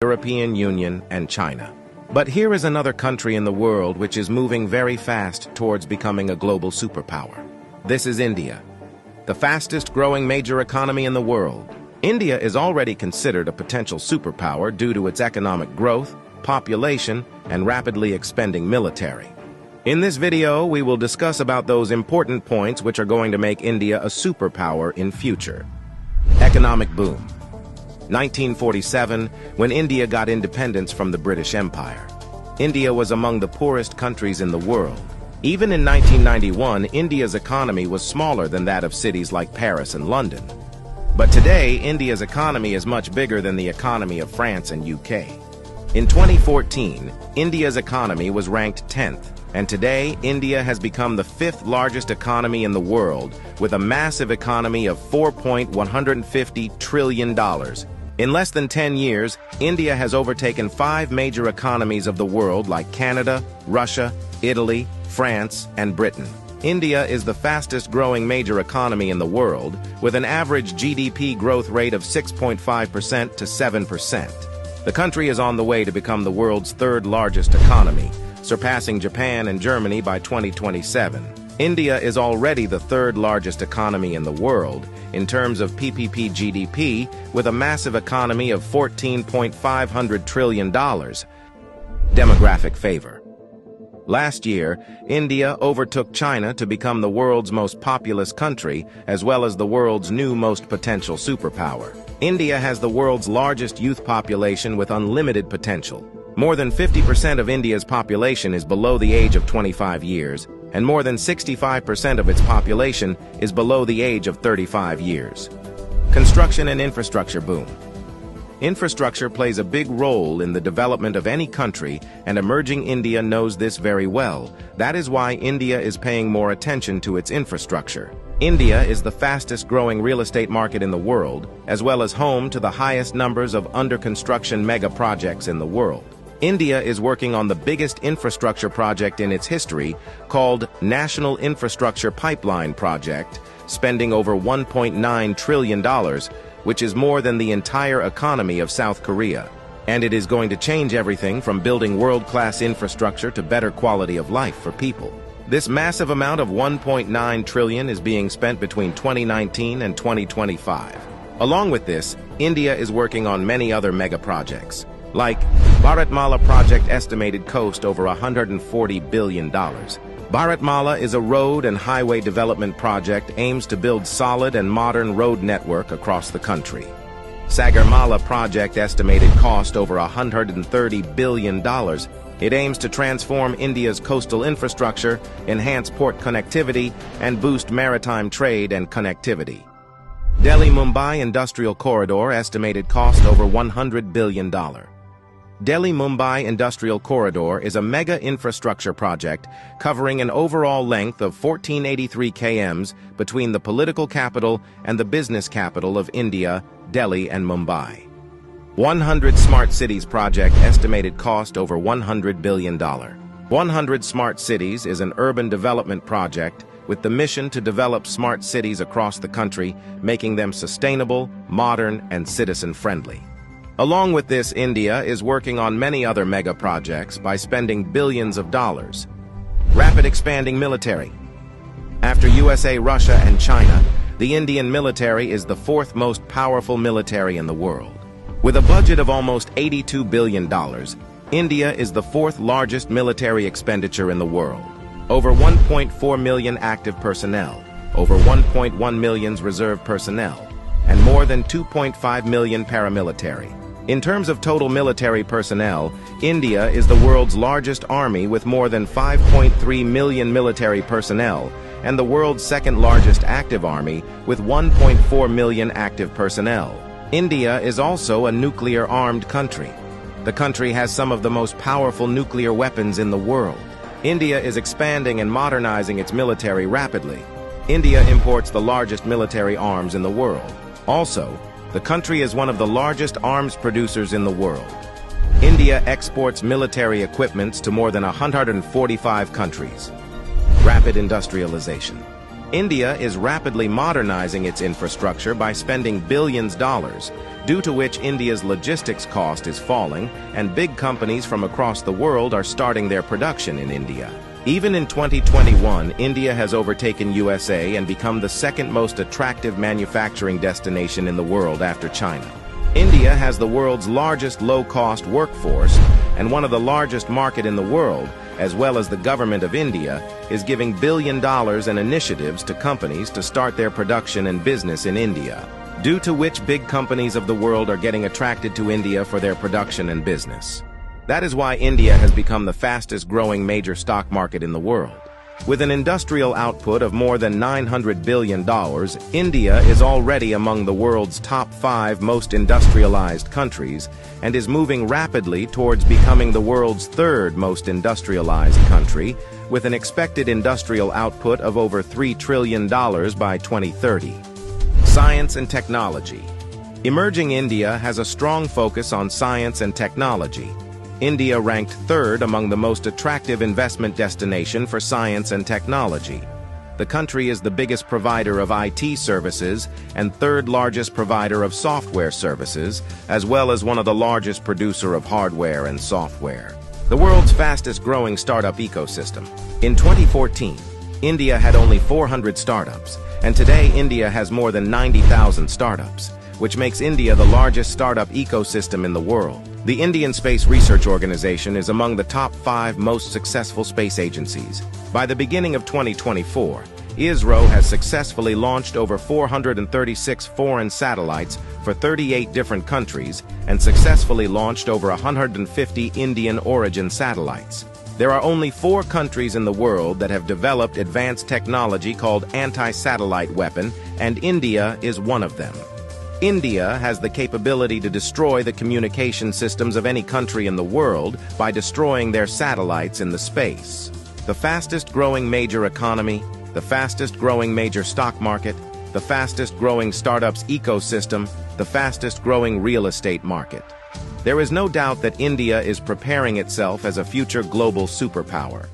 European Union, and China. But here is another country in the world which is moving very fast towards becoming a global superpower. This is India, the fastest growing major economy in the world. India is already considered a potential superpower due to its economic growth, population, and rapidly expanding military. In this video, we will discuss about those important points which are going to make India a superpower in future. Economic boom. 1947, when India got independence from the British Empire. India was among the poorest countries in the world. Even in 1991, India's economy was smaller than that of cities like Paris and London. But today, India's economy is much bigger than the economy of France and UK. In 2014, India's economy was ranked 10th, and today, India has become the 5th largest economy in the world, with a massive economy of $4.150 trillion. In less than 10 years, India has overtaken 5 major economies of the world like Canada, Russia, Italy, France, and Britain. India is the fastest growing major economy in the world, with an average GDP growth rate of 6.5% to 7%. The country is on the way to become the world's 3rd largest economy, surpassing Japan and Germany by 2027. India is already the 3rd largest economy in the world in terms of PPP GDP, with a massive economy of $14.5 trillion. Demographic favor. Last year, India overtook China to become the world's most populous country, as well as the world's new most potential superpower. India has the world's largest youth population with unlimited potential. More than 50% of India's population is below the age of 25 years, and more than 65% of its population is below the age of 35 years. Construction and infrastructure boom. Infrastructure plays a big role in the development of any country, and emerging India knows this very well. That is why India is paying more attention to its infrastructure. India is the fastest growing real estate market in the world, as well as home to the highest numbers of under-construction mega projects in the world. India is working on the biggest infrastructure project in its history, called National Infrastructure Pipeline Project, spending over $1.9 trillion, which is more than the entire economy of South Korea. And it is going to change everything from building world-class infrastructure to better quality of life for people. This massive amount of $1.9 trillion is being spent between 2019 and 2025. Along with this, India is working on many other mega projects, like Bharatmala project estimated cost over $140 billion. Bharatmala is a road and highway development project aims to build solid and modern road network across the country. Sagarmala project estimated cost over $130 billion. It aims to transform India's coastal infrastructure, enhance port connectivity, and boost maritime trade and connectivity. Delhi-Mumbai Industrial Corridor estimated cost over $100 billion. Delhi-Mumbai Industrial Corridor is a mega infrastructure project covering an overall length of 1483 km between the political capital and the business capital of India, Delhi and Mumbai. 100 Smart Cities project estimated cost over $100 billion. 100 Smart Cities is an urban development project with the mission to develop smart cities across the country, making them sustainable, modern, and citizen-friendly. Along with this, India is working on many other mega projects by spending billions of dollars. Rapid expanding military. After USA, Russia, and China, the Indian military is the 4th most powerful military in the world. With a budget of almost $82 billion, India is the 4th largest military expenditure in the world. Over 1.4 million active personnel, over 1.1 million reserve personnel, and more than 2.5 million paramilitary. In terms of total military personnel, India is the world's largest army with more than 5.3 million military personnel, and the world's 2nd largest active army with 1.4 million active personnel. India is also a nuclear-armed country. The country has some of the most powerful nuclear weapons in the world. India is expanding and modernizing its military rapidly. India imports the largest military arms in the world. Also, the country is one of the largest arms producers in the world. India exports military equipments to more than 145 countries. Rapid industrialization. India is rapidly modernizing its infrastructure by spending billions of dollars, due to which India's logistics cost is falling and big companies from across the world are starting their production in India. Even in 2021, India has overtaken USA and become the second most attractive manufacturing destination in the world after China. India has the world's largest low-cost workforce and one of the largest market in the world, as well as the government of India is giving $1 billion in initiatives to companies to start their production and business in India, due to which big companies of the world are getting attracted to India for their production and business. That is why India has become the fastest growing major stock market in the world. With an industrial output of more than $900 billion, India is already among the world's top 5 most industrialized countries and is moving rapidly towards becoming the world's 3rd most industrialized country, with an expected industrial output of over $3 trillion by 2030. Science and technology. Emerging India has a strong focus on science and technology. India ranked 3rd among the most attractive investment destination for science and technology. The country is the biggest provider of IT services and 3rd largest provider of software services, as well as one of the largest producer of hardware and software. The world's fastest growing startup ecosystem. In 2014, India had only 400 startups, and today India has more than 90,000 startups, which makes India the largest startup ecosystem in the world. The Indian Space Research Organization is among the top 5 most successful space agencies. By the beginning of 2024, ISRO has successfully launched over 436 foreign satellites for 38 different countries and successfully launched over 150 Indian origin satellites. There are only 4 countries in the world that have developed advanced technology called anti-satellite weapon, and India is one of them. India has the capability to destroy the communication systems of any country in the world by destroying their satellites in the space. The fastest growing major economy, the fastest growing major stock market, the fastest growing startups ecosystem, the fastest growing real estate market. There is no doubt that India is preparing itself as a future global superpower.